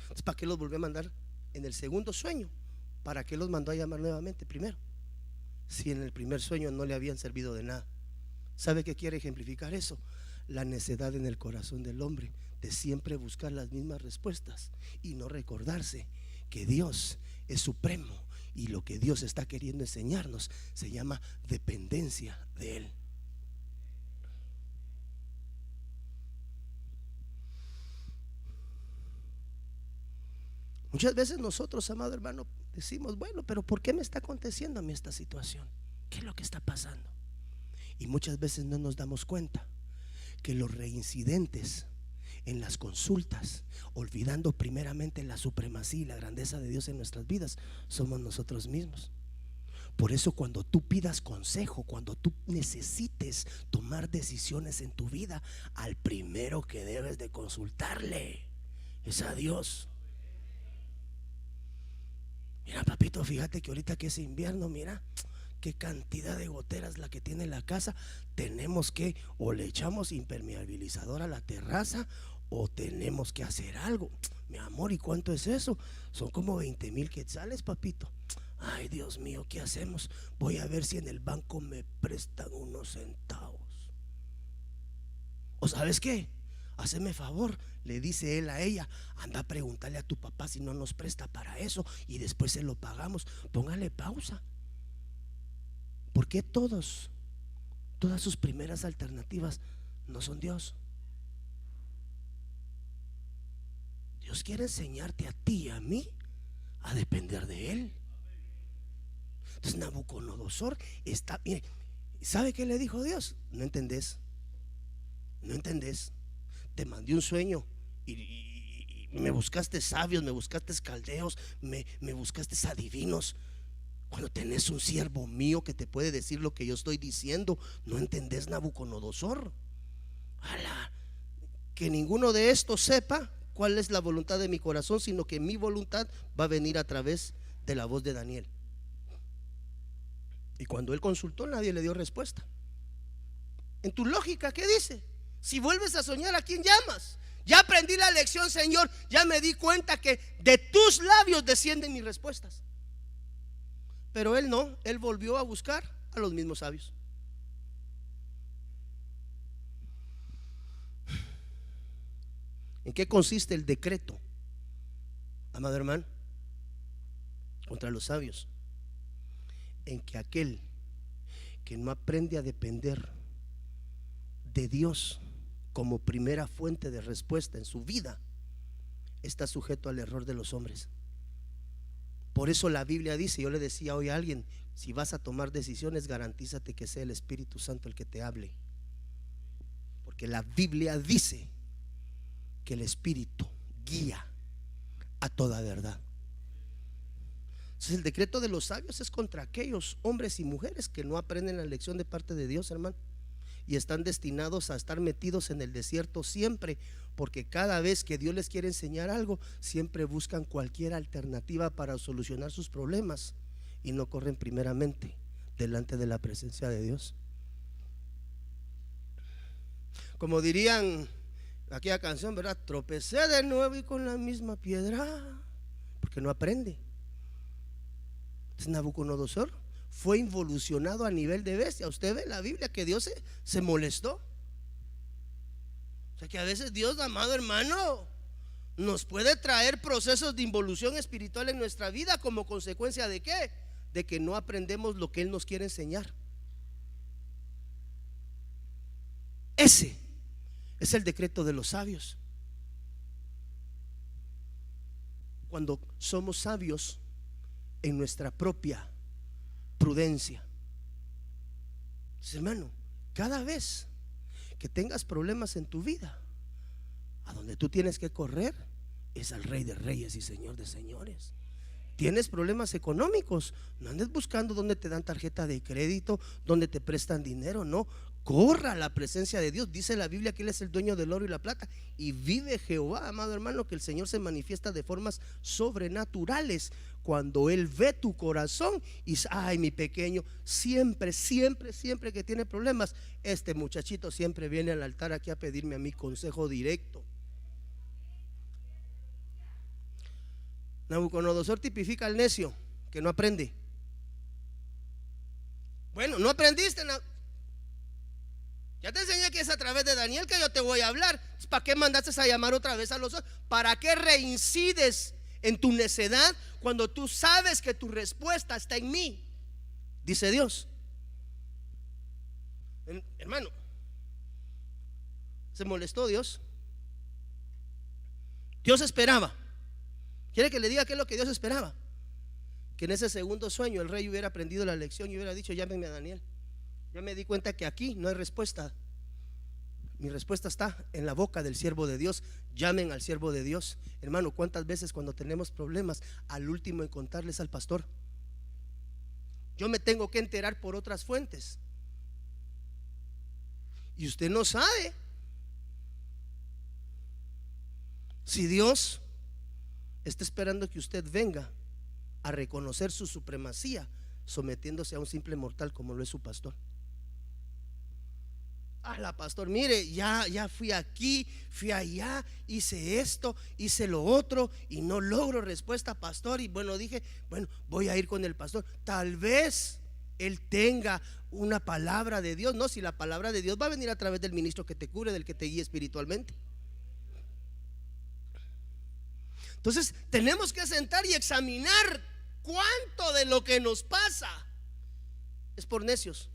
Entonces, ¿para qué los volvió a mandar en el segundo sueño? ¿Para qué los mandó a llamar nuevamente primero? Si en el primer sueño no le habían servido de nada. ¿Sabe qué quiere ejemplificar eso? La necedad en el corazón del hombre de siempre buscar las mismas respuestas y no recordarse que Dios es supremo, y lo que Dios está queriendo enseñarnos se llama dependencia de Él. Muchas veces nosotros, amado hermano, decimos, bueno, pero ¿por qué me está aconteciendo a mí esta situación? ¿Qué es lo que está pasando? Y muchas veces no nos damos cuenta que los reincidentes en las consultas, olvidando primeramente la supremacía y la grandeza de Dios en nuestras vidas, somos nosotros mismos. Por eso cuando tú pidas consejo, cuando tú necesites tomar decisiones en tu vida, al primero que debes de consultarle es a Dios. Mira, papito, fíjate que ahorita que es invierno, mira qué cantidad de goteras la que tiene la casa. Tenemos que, o le echamos impermeabilizador a la terraza, o tenemos que hacer algo. Mi amor, ¿y cuánto es eso? Son como 20,000 quetzales, papito. Ay, Dios mío, ¿qué hacemos? Voy a ver si en el banco me prestan unos centavos. ¿O sabes qué? Haceme favor, le dice él a ella, anda a preguntarle a tu papá si no nos presta para eso y después se lo pagamos. Póngale pausa. ¿Por qué todas sus primeras alternativas no son Dios? Dios quiere enseñarte a ti y a mí a depender de Él. Entonces Nabucodonosor está, mire, ¿sabe qué le dijo Dios? No entendés. Te mandé un sueño y me buscaste sabios, me buscaste caldeos, me buscaste adivinos. Cuando tenés un siervo mío que te puede decir lo que yo estoy diciendo, no entendés, Nabucodonosor. Que ninguno de estos sepa cuál es la voluntad de mi corazón, sino que mi voluntad va a venir a través de la voz de Daniel. Y cuando él consultó, nadie le dio respuesta. En tu lógica, ¿qué dice? Si vuelves a soñar, ¿a quién llamas? Ya aprendí la lección, Señor. Ya me di cuenta que de tus labios descienden mis respuestas. Pero él no, él volvió a buscar a los mismos sabios. ¿En qué consiste el decreto, amado hermano, contra los sabios? En que aquel que no aprende a depender de Dios como primera fuente de respuesta en su vida está sujeto al error de los hombres. Por eso la Biblia dice, yo le decía hoy a alguien, si vas a tomar decisiones, garantízate que sea el Espíritu Santo el que te hable, porque la Biblia dice que el Espíritu guía a toda verdad. Entonces el decreto de los sabios es contra aquellos hombres y mujeres que no aprenden la lección de parte de Dios, hermano, y están destinados a estar metidos en el desierto siempre, porque cada vez que Dios les quiere enseñar algo, siempre buscan cualquier alternativa para solucionar sus problemas y no corren primeramente delante de la presencia de Dios. Como dirían aquella canción, ¿verdad? Tropecé de nuevo y con la misma piedra, porque no aprende. Entonces Nabucodonosor fue involucionado a nivel de bestia. Usted ve en la Biblia que Dios se molestó. O sea que a veces Dios, amado hermano, nos puede traer procesos de involución espiritual en nuestra vida como consecuencia de ¿qué? De que no aprendemos lo que Él nos quiere enseñar. Ese es el decreto de los sabios. Cuando somos sabios en nuestra propia prudencia. Entonces, hermano, cada vez que tengas problemas en tu vida, a donde tú tienes que correr es al Rey de Reyes y Señor de Señores. Tienes problemas económicos, no andes buscando dónde te dan tarjeta de crédito, dónde te prestan dinero, no, corra a la presencia de Dios. Dice la Biblia que Él es el dueño del oro y la plata, y vive Jehová, amado hermano, que el Señor se manifiesta de formas sobrenaturales cuando Él ve tu corazón y dice: ay, mi pequeño, siempre que tiene problemas, este muchachito siempre viene al altar aquí a pedirme a mí consejo directo. Nabucodonosor tipifica al necio que no aprende. Bueno, no aprendiste, ya te enseñé que es a través de Daniel que yo te voy a hablar. ¿Para qué mandaste a llamar otra vez a los otros? ¿Para qué reincides en tu necedad cuando tú sabes que tu respuesta está en mí? Dice Dios. Hermano, se molestó Dios. Dios esperaba. ¿Quiere que le diga qué es lo que Dios esperaba? Que en ese segundo sueño el rey hubiera aprendido la lección y hubiera dicho: llámenme a Daniel. Ya me di cuenta que aquí no hay respuesta. Mi respuesta está en la boca del siervo de Dios. Llamen al siervo de Dios. Hermano, ¿cuántas veces cuando tenemos problemas al último en contarles al pastor? Yo me tengo que enterar por otras fuentes. Y usted no sabe si Dios está esperando que usted venga a reconocer su supremacía, sometiéndose a un simple mortal como lo es su pastor. La pastor, mire, ya fui aquí, fui allá, hice esto, hice lo otro y no logro respuesta, pastor. Y bueno, dije, bueno, voy a ir con el pastor. Tal vez él tenga una palabra de Dios. No, si la palabra de Dios va a venir a través del ministro que te cure, del que te guíe espiritualmente. Entonces tenemos que sentar y examinar cuánto de lo que nos pasa es por necios.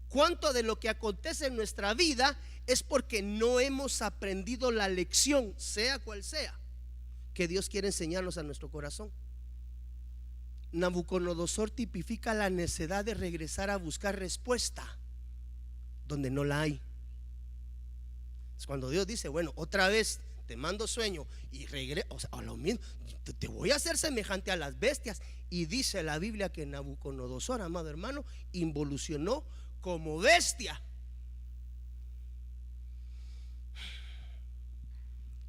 Cuánto de lo que acontece en nuestra vida es porque no hemos aprendido la lección, sea cual sea, que Dios quiere enseñarnos a nuestro corazón. Nabucodonosor tipifica la necedad de regresar a buscar respuesta donde no la hay. Es cuando Dios dice: bueno, otra vez te mando sueño y regreso, o sea, a lo mismo, te voy a hacer semejante a las bestias. Y dice la Biblia que Nabucodonosor, amado hermano, involucionó como bestia.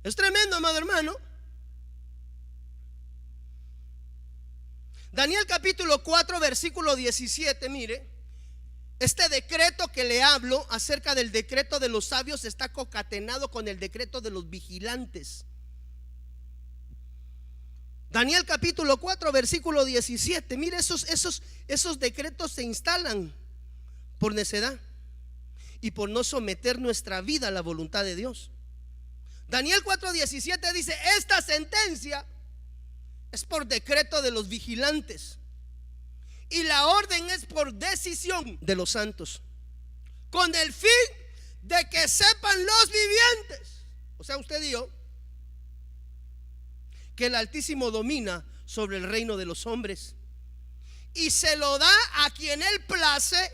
Es tremendo, amado hermano. Daniel capítulo 4 versículo 17, mire, este decreto que le hablo acerca del decreto de los sabios está concatenado con el decreto de los vigilantes. Daniel capítulo 4 versículo 17, mire, esos decretos se instalan por necedad y por no someter nuestra vida a la voluntad de Dios. Daniel 4:17 dice: esta sentencia es por decreto de los vigilantes y la orden es por decisión de los santos, con el fin de que sepan los vivientes, o sea, usted y yo, que el Altísimo domina sobre el reino de los hombres y se lo da a quien él place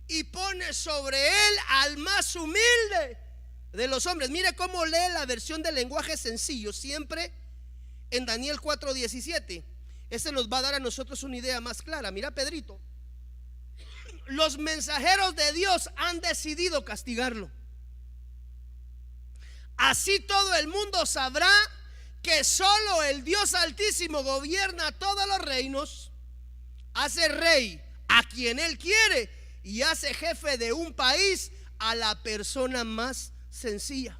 y pone sobre él al más humilde de los hombres. Mire cómo lee la versión del lenguaje sencillo siempre en Daniel 4:17. Ese nos va a dar a nosotros una idea más clara. Mira, Pedrito, los mensajeros de Dios han decidido castigarlo. Así todo el mundo sabrá que solo el Dios Altísimo gobierna todos los reinos, hace rey a quien él quiere y hace jefe de un país a la persona más sencilla.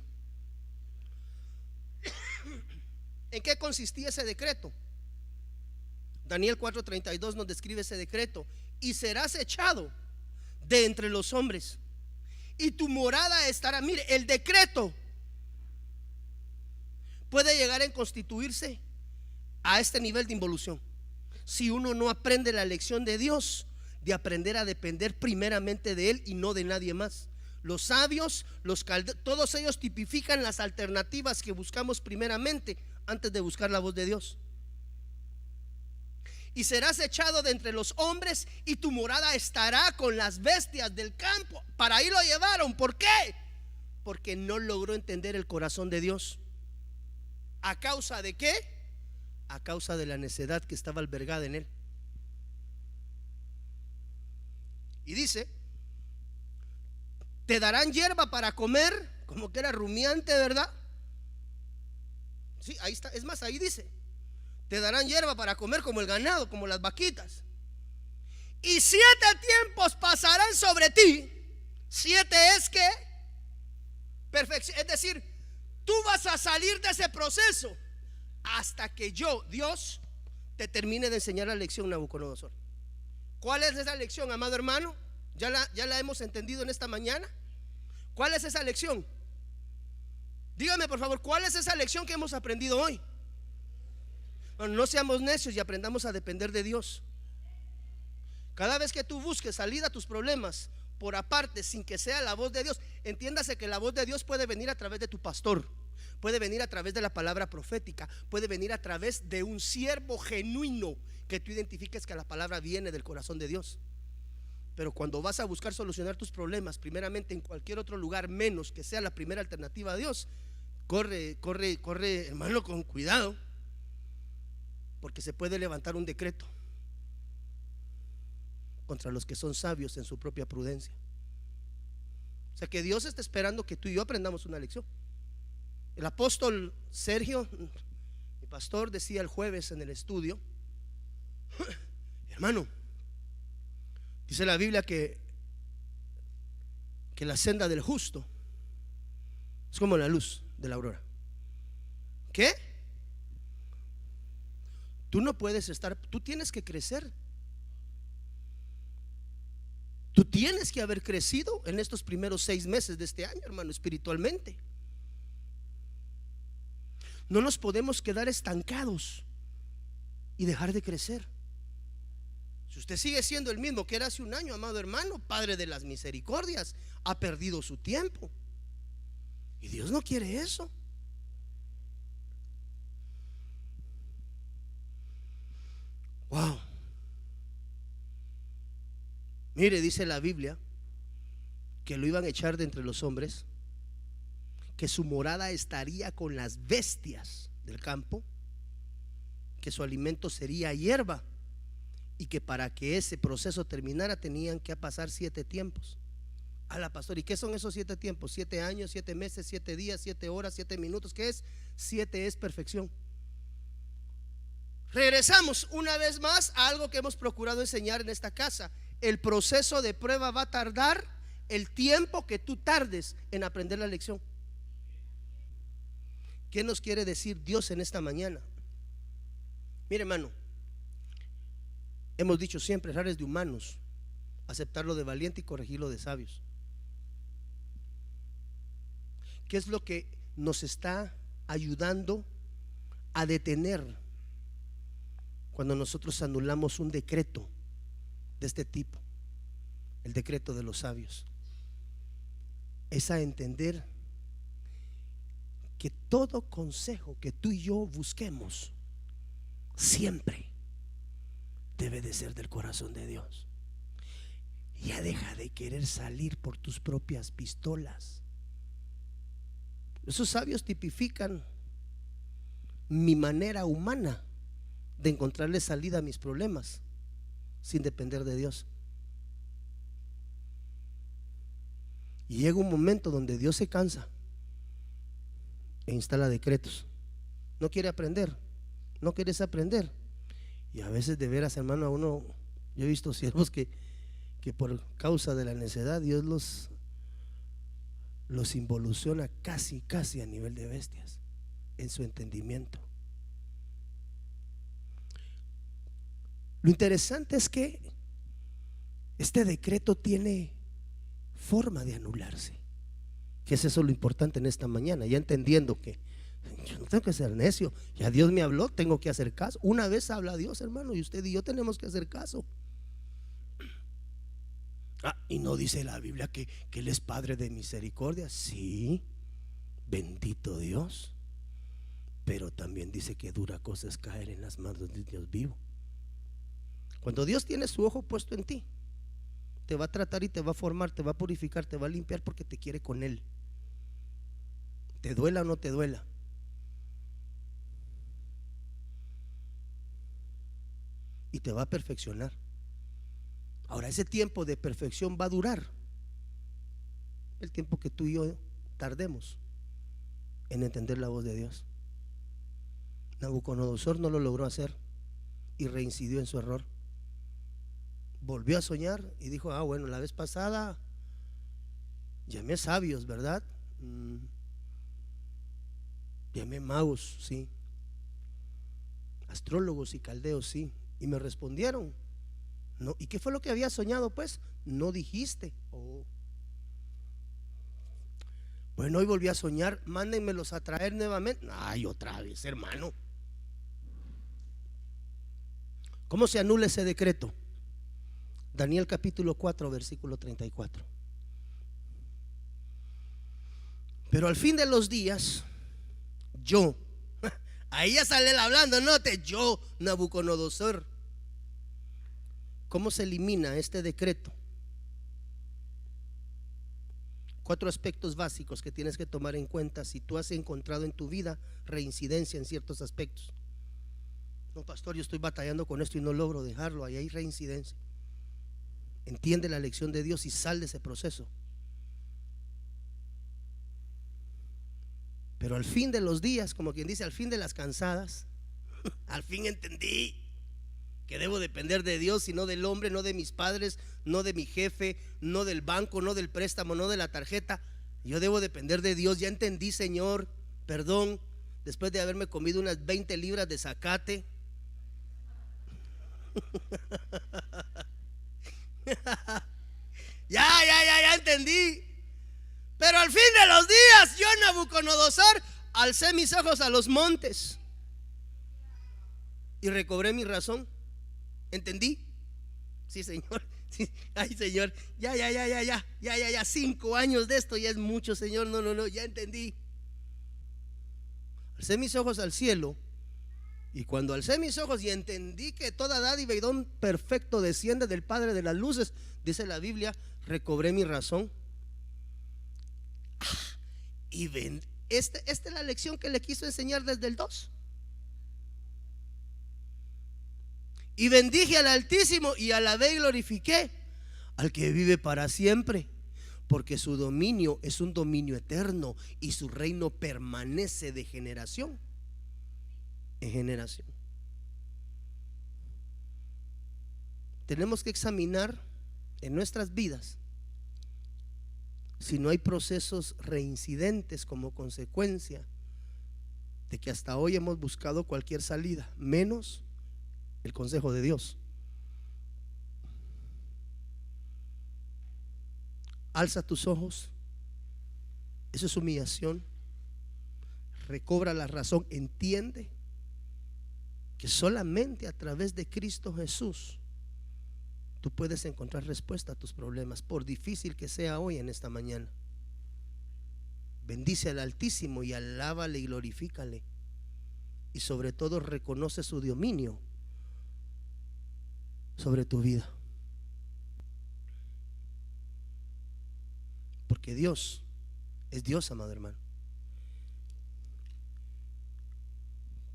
¿En qué consistía ese decreto? Daniel 4:32 nos describe ese decreto: y serás echado de entre los hombres y tu morada estará. Mire, el decreto puede llegar a constituirse a este nivel de involución si uno no aprende la lección de Dios, de aprender a depender primeramente de Él y no de nadie más. Los sabios, los caldeos, todos ellos tipifican las alternativas que buscamos primeramente antes de buscar la voz de Dios. Y serás echado de entre los hombres y tu morada estará con las bestias del campo. Para ahí lo llevaron. ¿Por qué? Porque no logró entender el corazón de Dios. ¿A causa de qué? A causa de la necedad que estaba albergada en él. Y dice: te darán hierba para comer, como que era rumiante, ¿verdad? Sí, ahí está. Es más, ahí dice: te darán hierba para comer como el ganado, como las vaquitas. Y 7 tiempos pasarán sobre ti. 7 es que perfección, es decir, tú vas a salir de ese proceso hasta que yo, Dios, te termine de enseñar la lección, Nabucodonosor. ¿Cuál es esa lección, amado hermano? ¿Ya la hemos entendido en esta mañana? ¿Cuál es esa lección? Dígame por favor, ¿cuál es esa lección que hemos aprendido hoy? Bueno, no seamos necios y aprendamos a depender de Dios. Cada vez que tú busques salida a tus problemas por aparte, sin que sea la voz de Dios, entiéndase que la voz de Dios puede venir a través de tu pastor, puede venir a través de la palabra profética, puede venir a través de un siervo genuino que tú identifiques que la palabra viene del corazón de Dios. Pero cuando vas a buscar solucionar tus problemas, primeramente en cualquier otro lugar menos que sea la primera alternativa a Dios, corre, hermano, con cuidado, porque se puede levantar un decreto contra los que son sabios en su propia prudencia. O sea que Dios está esperando que tú y yo aprendamos una lección. El apóstol Sergio, mi pastor, decía el jueves en el estudio: hermano, dice la Biblia que la senda del justo es como la luz de la aurora. ¿Qué? Tú no puedes estar, tú tienes que crecer. Tú tienes que haber crecido en estos primeros 6 meses de este año, hermano, espiritualmente. No nos podemos quedar estancados y dejar de crecer. Si usted sigue siendo el mismo que era hace un año, amado hermano, Padre de las misericordias, ha perdido su tiempo. Y Dios no quiere eso. Wow. Mire, dice la Biblia que lo iban a echar de entre los hombres, que su morada estaría con las bestias del campo, que su alimento sería hierba, y que para que ese proceso terminara tenían que pasar 7 tiempos. A la pastora, ¿y qué son esos 7 tiempos? 7 años, 7 meses, 7 días, 7 horas, 7 minutos. ¿Qué es? 7 es perfección. Regresamos una vez más a algo que hemos procurado enseñar en esta casa. El proceso de prueba va a tardar el tiempo que tú tardes en aprender la lección. ¿Qué nos quiere decir Dios en esta mañana? Mire, hermano, hemos dicho siempre: errar es de humanos, aceptarlo de valiente y corregirlo de sabios. ¿Qué es lo que nos está ayudando a detener cuando nosotros anulamos un decreto de este tipo, el decreto de los sabios? Es a entender que todo consejo que tú y yo busquemos siempre debe de ser del corazón de Dios. Ya deja de querer salir por tus propias pistolas. Esos sabios tipifican mi manera humana de encontrarle salida a mis problemas sin depender de Dios. Y llega un momento donde Dios se cansa e instala decretos. No quiere aprender, no quieres aprender. Y a veces, de veras, hermano, a uno, yo he visto siervos que por causa de la necedad Dios los involuciona casi a nivel de bestias en su entendimiento. Lo interesante es que este decreto tiene forma de anularse, que es eso lo importante en esta mañana, ya entendiendo que yo no tengo que ser necio, ya Dios me habló, tengo que hacer caso. Una vez habla Dios, hermano, y usted y yo tenemos que hacer caso. Y no dice la Biblia que Él es Padre de misericordia. Sí, bendito Dios, pero también dice que dura cosa es caer en las manos de Dios vivo. Cuando Dios tiene su ojo puesto en ti, te va a tratar y te va a formar, te va a purificar, te va a limpiar, porque te quiere con Él, te duela o no te duela. Y te va a perfeccionar. Ahora, ese tiempo de perfección va a durar el tiempo que tú y yo tardemos en entender la voz de Dios. Nabucodonosor no lo logró hacer y reincidió en su error. Volvió a soñar y dijo: ah, bueno, la vez pasada llamé sabios, ¿verdad? Llamé magos, sí, astrólogos y caldeos, sí, y me respondieron. No. ¿Y qué fue lo que había soñado? Pues no dijiste. Oh. Bueno, hoy volví a soñar, mándenmelos a traer nuevamente. Ay, otra vez, hermano. ¿Cómo se anula ese decreto? Daniel capítulo 4, versículo 34. Pero al fin de los días, yo, ahí ya sale el hablando, note, yo, Nabucodonosor. ¿Cómo se elimina este decreto? 4 aspectos básicos que tienes que tomar en cuenta si tú has encontrado en tu vida reincidencia en ciertos aspectos. No, pastor, yo estoy batallando con esto y no logro dejarlo. Ahí hay reincidencia. Entiende la lección de Dios y sal de ese proceso. Pero al fin de los días, como quien dice, al fin de las cansadas, al fin entendí que debo depender de Dios y no del hombre, no de mis padres, no de mi jefe, no del banco, no del préstamo, no de la tarjeta. Yo debo depender de Dios. Ya entendí, Señor, perdón, después de haberme comido unas 20 libras de zacate. Ya entendí. Pero al fin de los días, yo, Nabucodonosor, alcé mis ojos a los montes y recobré mi razón. ¿Entendí? Sí, Señor. Sí. Ay, Señor, ya 5 años de esto ya es mucho, Señor. No, ya entendí. Alcé mis ojos al cielo, y cuando alcé mis ojos y entendí que toda dádiva y don perfecto desciende del Padre de las luces, dice la Biblia, recobré mi razón. Y ven, esta es la lección que le quiso enseñar desde el 2. Y bendije al Altísimo y alabé y glorifiqué al que vive para siempre, porque su dominio es un dominio eterno y su reino permanece de generación en generación. Tenemos que examinar en nuestras vidas si no hay procesos reincidentes como consecuencia de que hasta hoy hemos buscado cualquier salida, menos el consejo de Dios. Alza tus ojos. Eso es humillación. Recobra la razón. Entiende que solamente a través de Cristo Jesús tú puedes encontrar respuesta a tus problemas, por difícil que sea hoy en esta mañana. Bendice al Altísimo y alábale y glorifícale, y sobre todo reconoce su dominio sobre tu vida, porque Dios es Dios, amado hermano.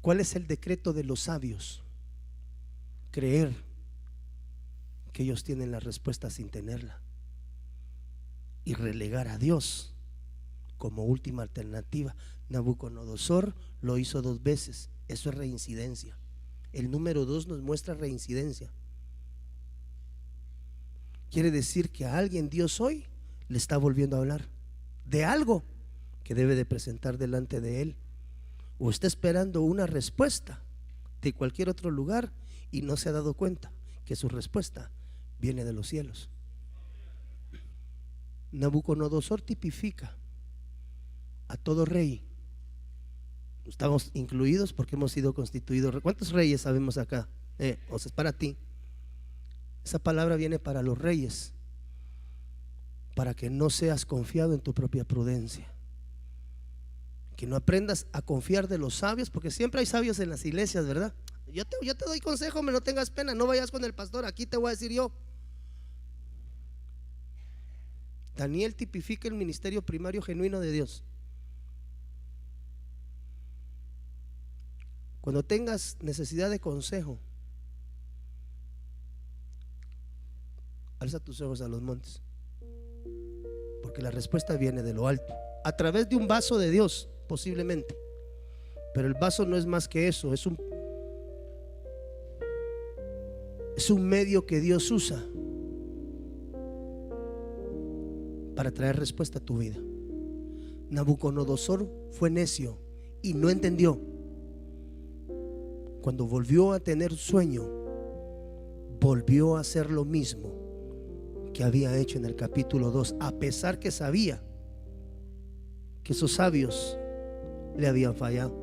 ¿Cuál es el decreto de los sabios? Creer que ellos tienen la respuesta sin tenerla, y relegar a Dios como última alternativa. Nabucodonosor lo hizo 2 veces. Eso es reincidencia. El número 2 nos muestra reincidencia. Quiere decir que a alguien Dios hoy le está volviendo a hablar de algo que debe de presentar delante de él, o está esperando una respuesta de cualquier otro lugar y no se ha dado cuenta que su respuesta viene de los cielos. Nabucodonosor tipifica a todo rey. Estamos incluidos porque hemos sido constituidos. ¿Cuántos reyes sabemos acá? O sea, es para ti. Esa palabra viene para los reyes, para que no seas confiado en tu propia prudencia, que no aprendas a confiar de los sabios, porque siempre hay sabios en las iglesias, ¿verdad? Yo te doy consejo, no tengas pena, no vayas con el pastor, aquí te voy a decir yo. Daniel tipifica el ministerio primario genuino de Dios. Cuando tengas necesidad de consejo, Alza tus ojos a los montes, porque la respuesta viene de lo alto, a través de un vaso de Dios, posiblemente. Pero el vaso no es más que eso, es un medio que Dios usa para traer respuesta a tu vida. Nabucodonosor fue necio y no entendió. Cuando volvió a tener sueño, volvió a hacer lo mismo que había hecho en el capítulo 2, a pesar que sabía que esos sabios le habían fallado.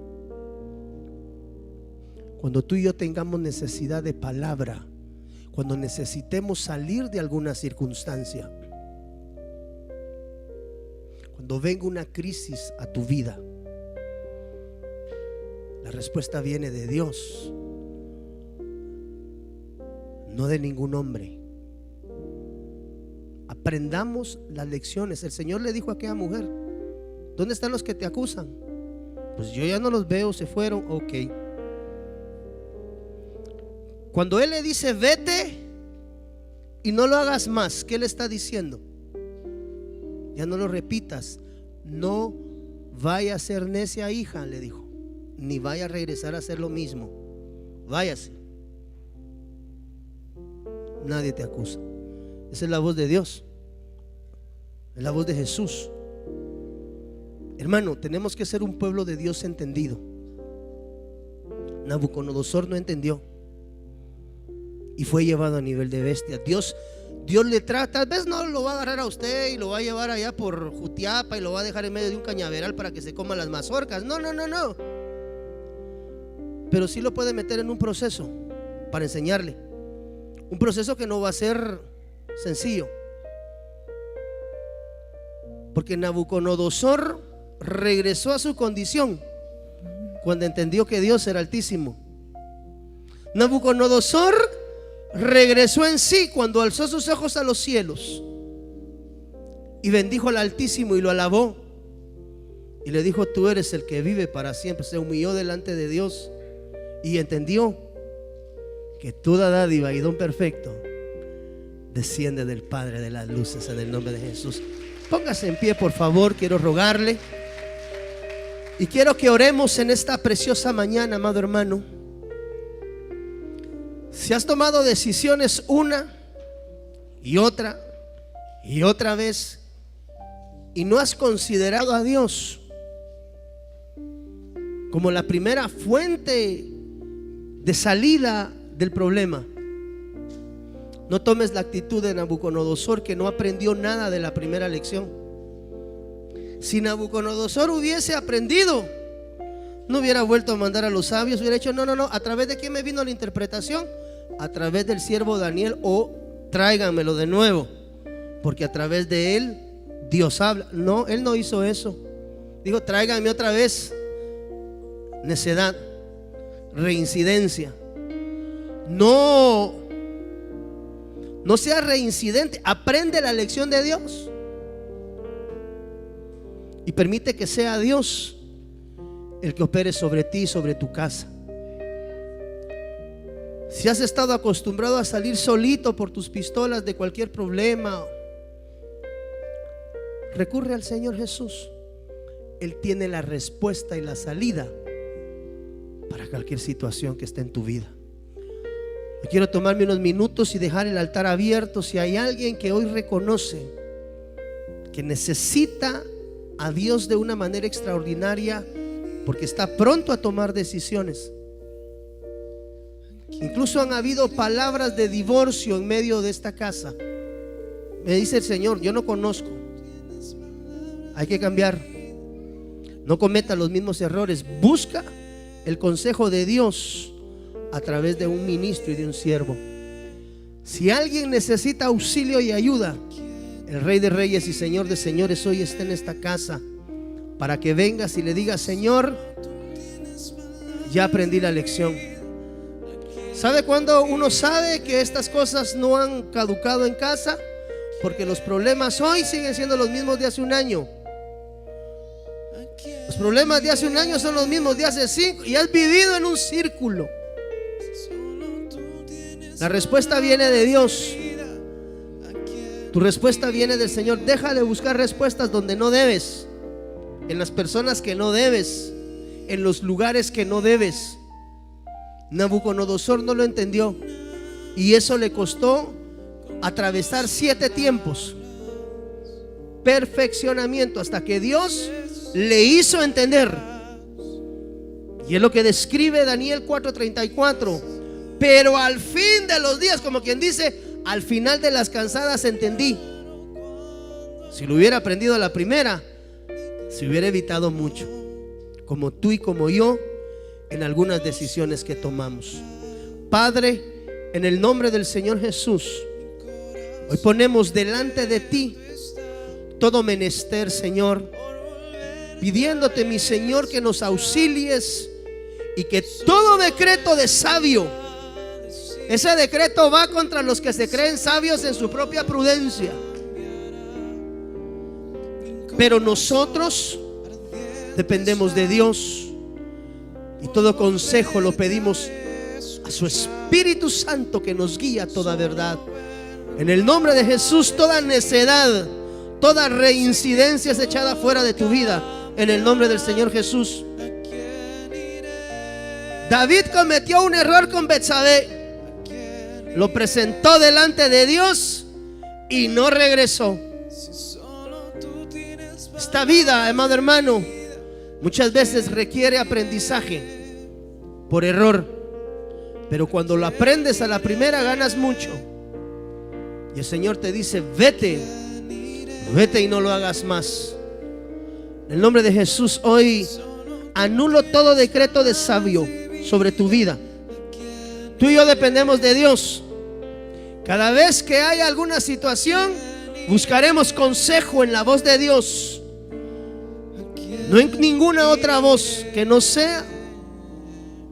Cuando tú y yo tengamos necesidad de palabra, cuando necesitemos salir de alguna circunstancia, cuando venga una crisis a tu vida, la respuesta viene de Dios, no de ningún hombre. Aprendamos las lecciones. El Señor le dijo a aquella mujer: ¿dónde están los que te acusan? Pues yo ya no los veo, se fueron. Ok. Cuando Él le dice vete y no lo hagas más, ¿qué le está diciendo? Ya no lo repitas. No vaya a ser necia, hija, le dijo, ni vaya a regresar a hacer lo mismo. Váyase. Nadie te acusa. Esa es la voz de Dios, es la voz de Jesús. Hermano, tenemos que ser un pueblo de Dios entendido. Nabucodonosor no entendió y fue llevado a nivel de bestia. Dios le trata, tal vez no lo va a agarrar a usted y lo va a llevar allá por Jutiapa y lo va a dejar en medio de un cañaveral para que se coma las mazorcas. No. Pero sí lo puede meter en un proceso para enseñarle. Un proceso que no va a ser sencillo, porque Nabucodonosor regresó a su condición cuando entendió que Dios era altísimo. Nabucodonosor regresó en sí cuando alzó sus ojos a los cielos y bendijo al Altísimo y lo alabó y le dijo: tú eres el que vive para siempre. Se humilló delante de Dios y entendió que toda dádiva y don perfecto desciende del Padre de las luces, en el nombre de Jesús. Póngase en pie, por favor, quiero rogarle y quiero que oremos en esta preciosa mañana, amado hermano. Si has tomado decisiones una y otra vez y no has considerado a Dios como la primera fuente de salida del problema, no tomes la actitud de Nabucodonosor, que no aprendió nada de la primera lección. Si Nabucodonosor hubiese aprendido, no hubiera vuelto a mandar a los sabios, hubiera hecho no. ¿A través de quién me vino la interpretación? A través del siervo Daniel, o tráiganmelo de nuevo, porque a través de él Dios habla. No, él no hizo eso. Dijo: tráiganme otra vez. Necedad, reincidencia. No seas reincidente. Aprende la lección de Dios y permite que sea Dios el que opere sobre ti y sobre tu casa. Si has estado acostumbrado a salir solito por tus pistolas de cualquier problema, recurre al Señor Jesús. Él tiene la respuesta y la salida para cualquier situación que esté en tu vida. Yo quiero tomarme unos minutos y dejar el altar abierto. Si hay alguien que hoy reconoce que necesita a Dios de una manera extraordinaria, porque está pronto a tomar decisiones. Incluso han habido palabras de divorcio en medio de esta casa. Me dice el Señor: yo no conozco, hay que cambiar. No cometa los mismos errores. Busca el consejo de Dios a través de un ministro y de un siervo. Si alguien necesita auxilio y ayuda, el Rey de Reyes y Señor de Señores hoy está en esta casa, para que vengas y le digas: Señor, ya aprendí la lección. ¿Sabe cuándo uno sabe que estas cosas no han caducado en casa? Porque los problemas hoy siguen siendo los mismos de hace un año. Los problemas de hace un año son los mismos de hace 5, y has vivido en un círculo. La respuesta viene de Dios. Tu respuesta viene del Señor. Deja de buscar respuestas donde no debes, en las personas que no debes, en los lugares que no debes. Nabucodonosor no lo entendió y eso le costó atravesar 7 tiempos, perfeccionamiento, hasta que Dios le hizo entender. Y es lo que describe Daniel 4:34. Pero al fin de los días, como quien dice, al final de las cansadas entendí. Si lo hubiera aprendido a la primera, se hubiera evitado mucho, como tú y como yo, en algunas decisiones que tomamos. Padre, en el nombre del Señor Jesús, hoy ponemos delante de ti todo menester, Señor, pidiéndote, mi Señor, que nos auxilies y que todo decreto de sabio, ese decreto va contra los que se creen sabios en su propia prudencia, pero nosotros dependemos de Dios y todo consejo lo pedimos a su Espíritu Santo, que nos guía a toda verdad. En el nombre de Jesús, toda necedad, toda reincidencia es echada fuera de tu vida, en el nombre del Señor Jesús. David cometió un error con Betsabé, lo presentó delante de Dios y no regresó. Esta vida, amado hermano, muchas veces requiere aprendizaje por error, pero cuando lo aprendes a la primera ganas mucho. Y el Señor te dice: vete, vete y no lo hagas más. En el nombre de Jesús, hoy anulo todo decreto de sabio sobre tu vida. Tú y yo dependemos de Dios. Cada vez que haya alguna situación, buscaremos consejo en la voz de Dios, no en ninguna otra voz que no sea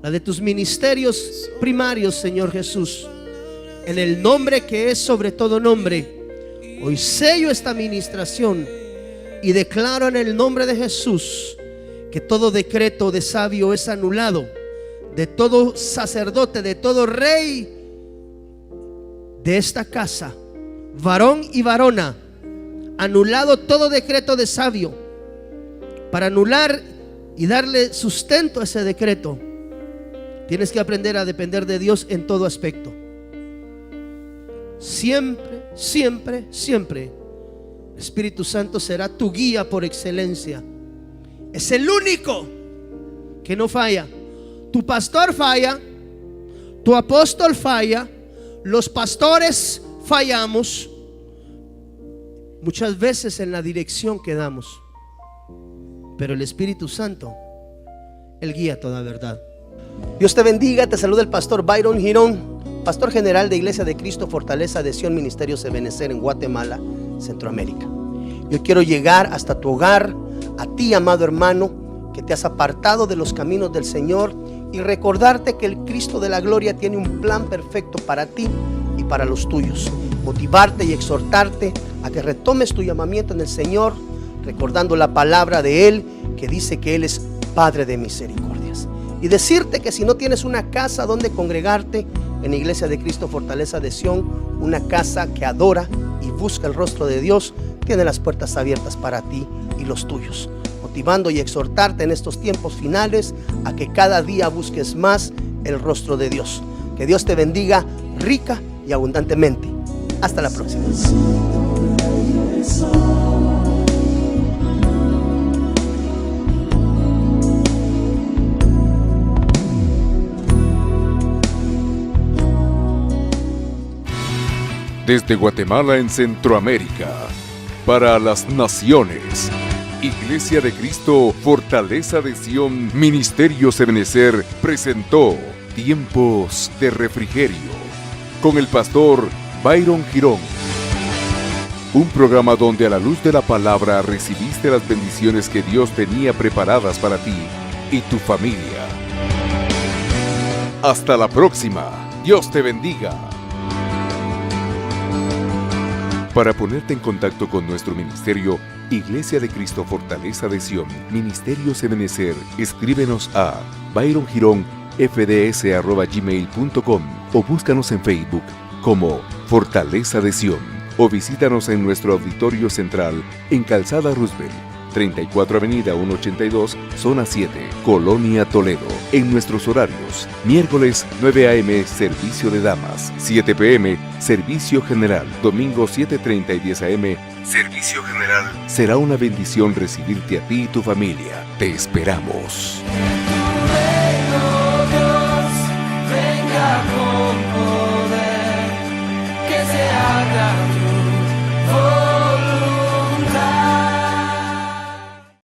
la de tus ministerios primarios, Señor Jesús. En el nombre que es sobre todo nombre, hoy sello esta ministración y declaro en el nombre de Jesús que todo decreto de sabio es anulado, de todo sacerdote, de todo rey de esta casa, varón y varona. Anulado todo decreto de sabio. Para anular y darle sustento a ese decreto, tienes que aprender a depender de Dios en todo aspecto. Siempre, siempre, siempre el Espíritu Santo será tu guía por excelencia. Es el único que no falla. Tu pastor falla, tu apóstol falla, los pastores fallamos muchas veces en la dirección que damos, pero el Espíritu Santo, Él guía toda verdad. Dios te bendiga, te saluda el pastor Byron Girón, pastor general de Iglesia de Cristo Fortaleza de Sion Ministerios Ebenecer en Guatemala, Centroamérica. Yo quiero llegar hasta tu hogar, a ti, amado hermano, que te has apartado de los caminos del Señor, y recordarte que el Cristo de la gloria tiene un plan perfecto para ti y para los tuyos. Motivarte y exhortarte a que retomes tu llamamiento en el Señor, recordando la palabra de Él que dice que Él es Padre de misericordias. Y decirte que si no tienes una casa donde congregarte, en Iglesia de Cristo Fortaleza de Sion, una casa que adora y busca el rostro de Dios, tiene las puertas abiertas para ti y los tuyos. Motivando y exhortarte en estos tiempos finales a que cada día busques más el rostro de Dios. Que Dios te bendiga rica y abundantemente. Hasta la próxima.
Desde Guatemala en Centroamérica, para las naciones, Iglesia de Cristo Fortaleza de Sion Ministerios Ebenecer presentó Tiempos de Refrigerio con el pastor Byron Girón. Un programa donde a la luz de la palabra recibiste las bendiciones que Dios tenía preparadas para ti y tu familia. Hasta la próxima. Dios te bendiga. Para ponerte en contacto con nuestro ministerio, Iglesia de Cristo Fortaleza de Sion Ministerios Ebenecer, escríbenos a byrongironfds@gmail.com o búscanos en Facebook como Fortaleza de Sion. o visítanos en nuestro auditorio central en Calzada Roosevelt, 34 Avenida 182, Zona 7, Colonia Toledo. En nuestros horarios: miércoles 9 a.m. servicio de damas, 7 p.m. servicio general, domingo 7:30 y 10 a.m. servicio general. Será una bendición recibirte a ti y tu familia. Te esperamos.